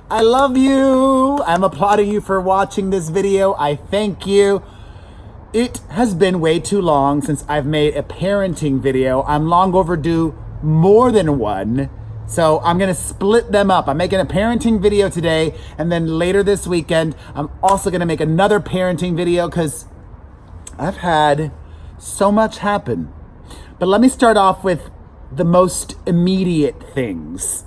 I love you. I'm applauding you for watching this video. I thank you. It has been way too long since I've made a parenting video. I'm long overdue, more than one. So I'm gonna split them up. I'm making a parenting video today, and then later this weekend, I'm also gonna make another parenting video because I've had so much happen. But let me start off with the most immediate things.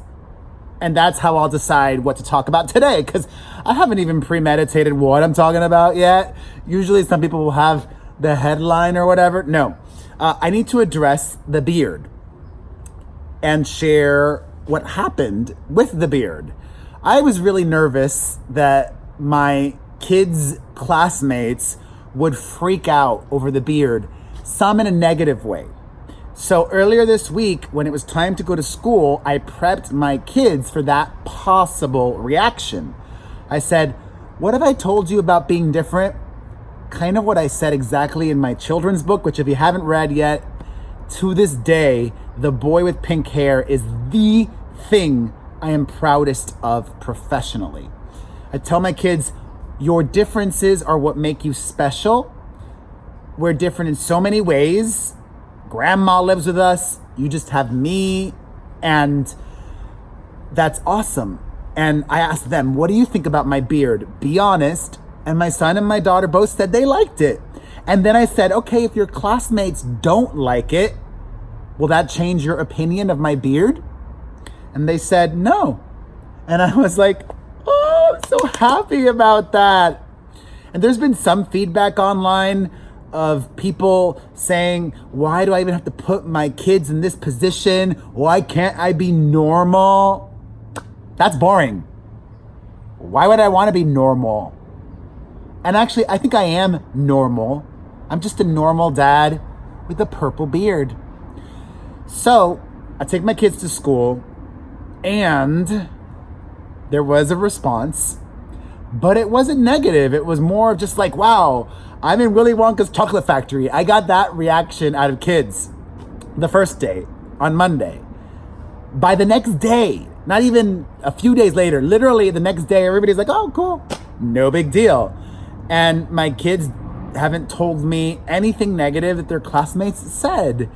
And that's how I'll decide what to talk about today, because I haven't even premeditated what I'm talking about yet. Usually some people will have the headline or whatever. No, I need to address the beard and share what happened with the beard. I was really nervous that my kids' classmates would freak out over the beard, some in a negative way. So earlier this week, when it was time to go to school, I prepped my kids for that possible reaction. I said, what have I told you about being different? Kind of what I said exactly in my children's book, which if you haven't read yet, to this day, the boy with pink hair is the thing I am proudest of professionally. I tell my kids, your differences are what make you special. We're different in so many ways. Grandma lives with us, you just have me, and that's awesome. And I asked them, what do you think about my beard? Be honest. And my son and my daughter both said they liked it. And then I said, okay, if your classmates don't like it, will that change your opinion of my beard? And they said no. And I was like, oh, I'm so happy about that. And there's been some feedback online of people saying, why do I even have to put my kids in this position? Why can't I be normal? That's boring. Why would I want to be normal? And actually, I think I am normal. I'm just a normal dad with a purple beard. So I take my kids to school, and there was a response, but it wasn't negative. It was more of just like, wow, I'm in Willy Wonka's chocolate factory. I got that reaction out of kids the first day on Monday. By the next day, not even a few days later, literally the next day, everybody's like, oh, cool. No big deal. And my kids haven't told me anything negative that their classmates said.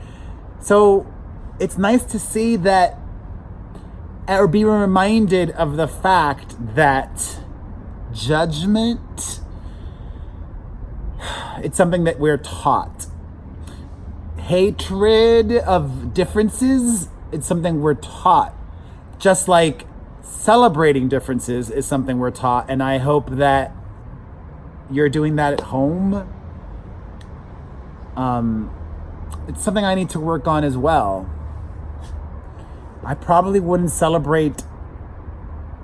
So it's nice to see that, or be reminded of the fact that judgment, it's something that we're taught. Hatred of differences, it's something we're taught. Just like celebrating differences is something we're taught. And I hope that you're doing that at home. It's something I need to work on as well. I probably wouldn't celebrate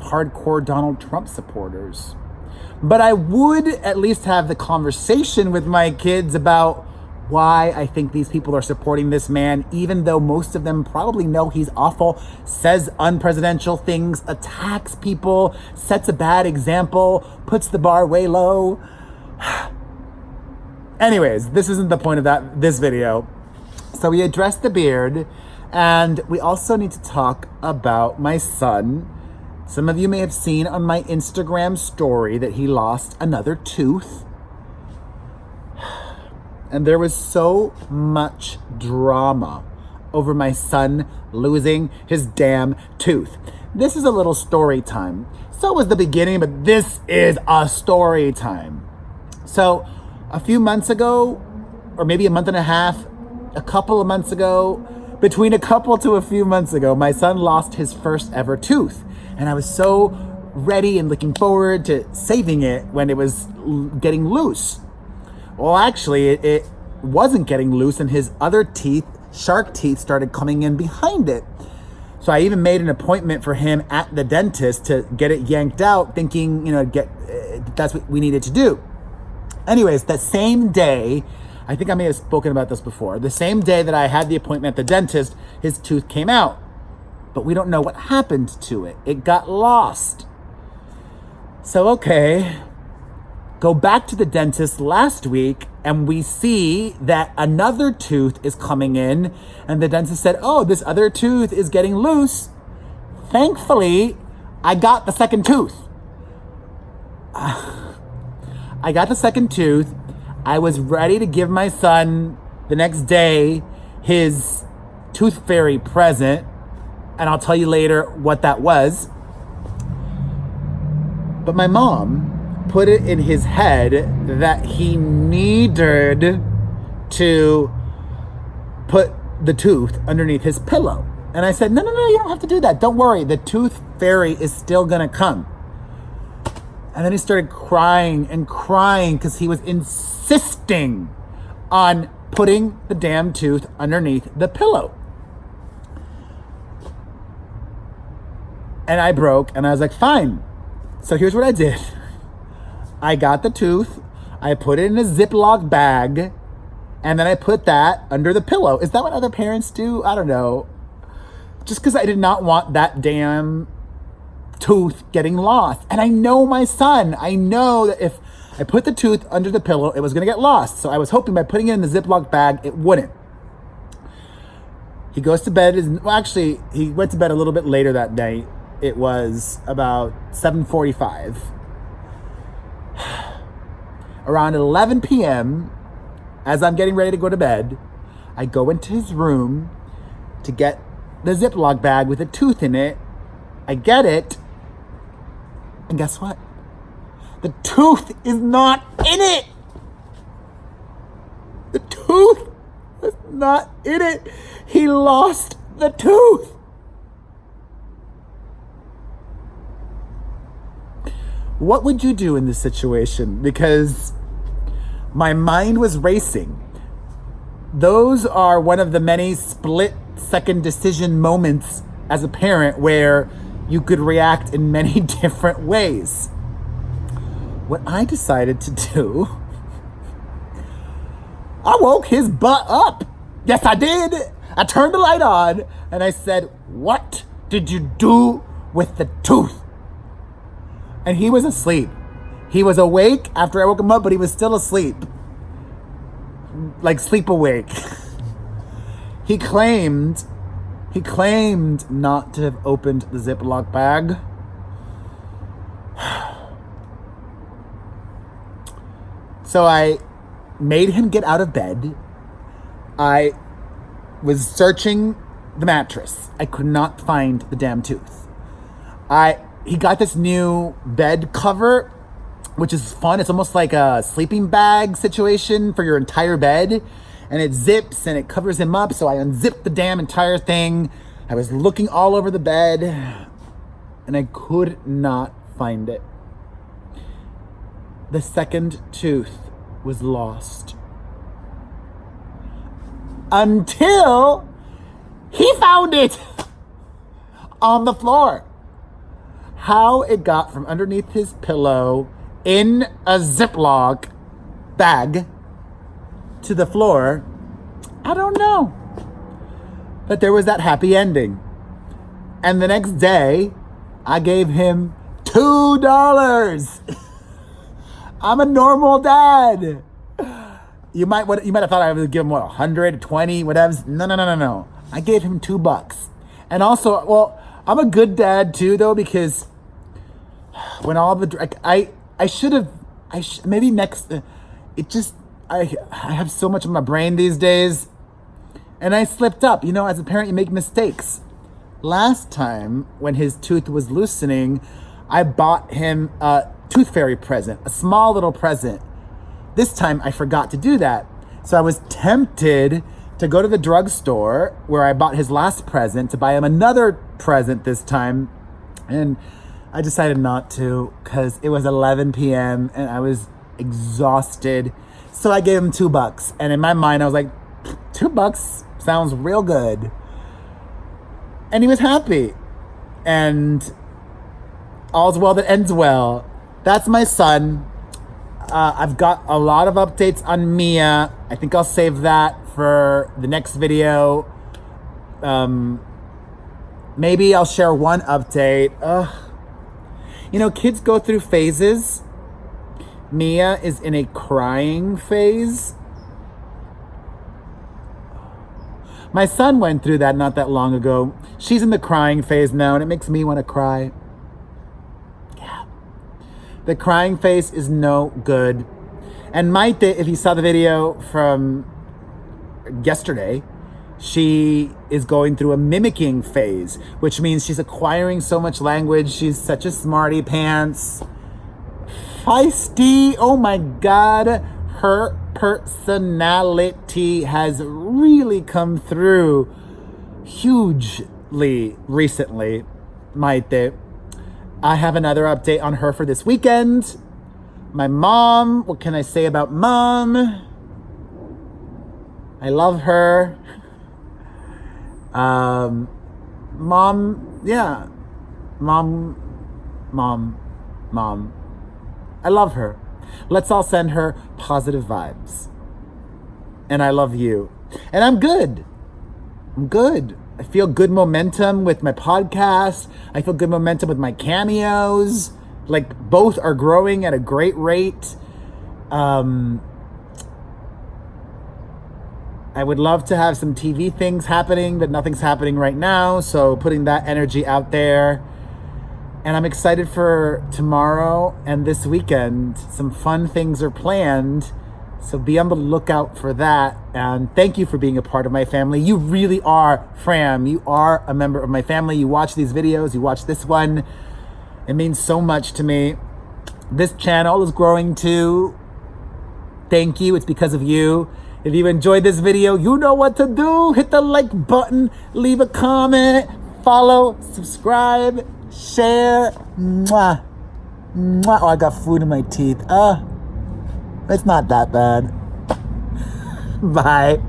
hardcore Donald Trump supporters, but I would at least have the conversation with my kids about why I think these people are supporting this man, even though most of them probably know he's awful, says unpresidential things, attacks people, sets a bad example, puts the bar way low. Anyways, this isn't the point of this video. So we addressed the beard, and we also need to talk about my son. Some of you may have seen on my Instagram story that he lost another tooth. And there was so much drama over my son losing his damn tooth. This is a little story time. So was the beginning, but this is a story time. So a few months ago, or maybe a month and a half, a couple of months ago, between a couple to a few months ago, my son lost his first ever tooth. And I was so ready and looking forward to saving it when it was getting loose. Well, actually, it wasn't getting loose, and his other teeth, shark teeth, started coming in behind it. So I even made an appointment for him at the dentist to get it yanked out, thinking, that's what we needed to do. Anyways, that same day, I think I may have spoken about this before, the same day that I had the appointment at the dentist, his tooth came out. But we don't know what happened to it. It got lost. So, okay, go back to the dentist last week, and we see that another tooth is coming in, and the dentist said, oh, this other tooth is getting loose. Thankfully, I got the second tooth. I got the second tooth. I was ready to give my son the next day his tooth fairy present, and I'll tell you later what that was. But my mom put it in his head that he needed to put the tooth underneath his pillow. And I said, no, you don't have to do that. Don't worry, the tooth fairy is still gonna come. And then he started crying and crying because he was insisting on putting the damn tooth underneath the pillow. And I broke, and I was like, fine. So here's what I did. I got the tooth, I put it in a Ziploc bag, and then I put that under the pillow. Is that what other parents do? I don't know. Just because I did not want that damn tooth getting lost. And I know my son. I know that if I put the tooth under the pillow, it was going to get lost. So I was hoping by putting it in the Ziploc bag, it wouldn't. He goes to bed. Well, actually, he went to bed a little bit later that night. It was about 7:45. Around 11 p.m., as I'm getting ready to go to bed, I go into his room to get the Ziploc bag with a tooth in it. I get it. And guess what? The tooth is not in it. The tooth was not in it. He lost the tooth. What would you do in this situation? Because my mind was racing. Those are one of the many split-second decision moments as a parent where you could react in many different ways. What I decided to do, I woke his butt up. Yes, I did. I turned the light on and I said, what did you do with the tooth? And he was asleep. He was awake after I woke him up, but he was still asleep. Like sleep awake. He claimed not to have opened the Ziploc bag. So I made him get out of bed. I was searching the mattress. I could not find the damn tooth. He got this new bed cover, which is fun. It's almost like a sleeping bag situation for your entire bed. And it zips and it covers him up. So I unzipped the damn entire thing. I was looking all over the bed and I could not find it. The second tooth was lost. Until he found it on the floor. How it got from underneath his pillow in a Ziploc bag to the floor, I don't know. But there was that happy ending. And the next day, I gave him $2. I'm a normal dad. You might have thought I would give him 100, 20, whatever. No. I gave him $2. And also, well, I'm a good dad too, though, because when all the I should have maybe next. I have so much on my brain these days, and I slipped up. You know, as a parent, you make mistakes. Last time when his tooth was loosening, I bought him a tooth fairy present, a small little present. This time I forgot to do that. So I was tempted to go to the drugstore where I bought his last present to buy him another present this time. And I decided not to because it was 11 p.m. and I was exhausted. So I gave him $2. And in my mind, I was like, $2 sounds real good. And he was happy. And all's well that ends well. That's my son. I've got a lot of updates on Mia. I think I'll save that for the next video. Maybe I'll share one update. You know, kids go through phases. Mia is in a crying phase. My son went through that not that long ago. She's in the crying phase now, and it makes me want to cry. The crying face is no good. And Mayte, if you saw the video from yesterday, she is going through a mimicking phase, which means she's acquiring so much language. She's such a smarty pants. Feisty. Oh my God. Her personality has really come through hugely recently, Mayte. I have another update on her for this weekend. My mom, what can I say about mom? I love her. Mom, yeah. Mom. I love her. Let's all send her positive vibes. And I love you. And I'm good. I feel good momentum with my podcast. I feel good momentum with my cameos. Like, both are growing at a great rate. I would love to have some TV things happening, but nothing's happening right now. So putting that energy out there. And I'm excited for tomorrow and this weekend. Some fun things are planned. So be on the lookout for that. And thank you for being a part of my family. You really are, Fram. You are a member of my family. You watch these videos. You watch this one. It means so much to me. This channel is growing too. Thank you. It's because of you. If you enjoyed this video, you know what to do. Hit the like button. Leave a comment. Follow. Subscribe. Share. Mwah. Mwah. Oh, I got food in my teeth. It's not that bad. Bye.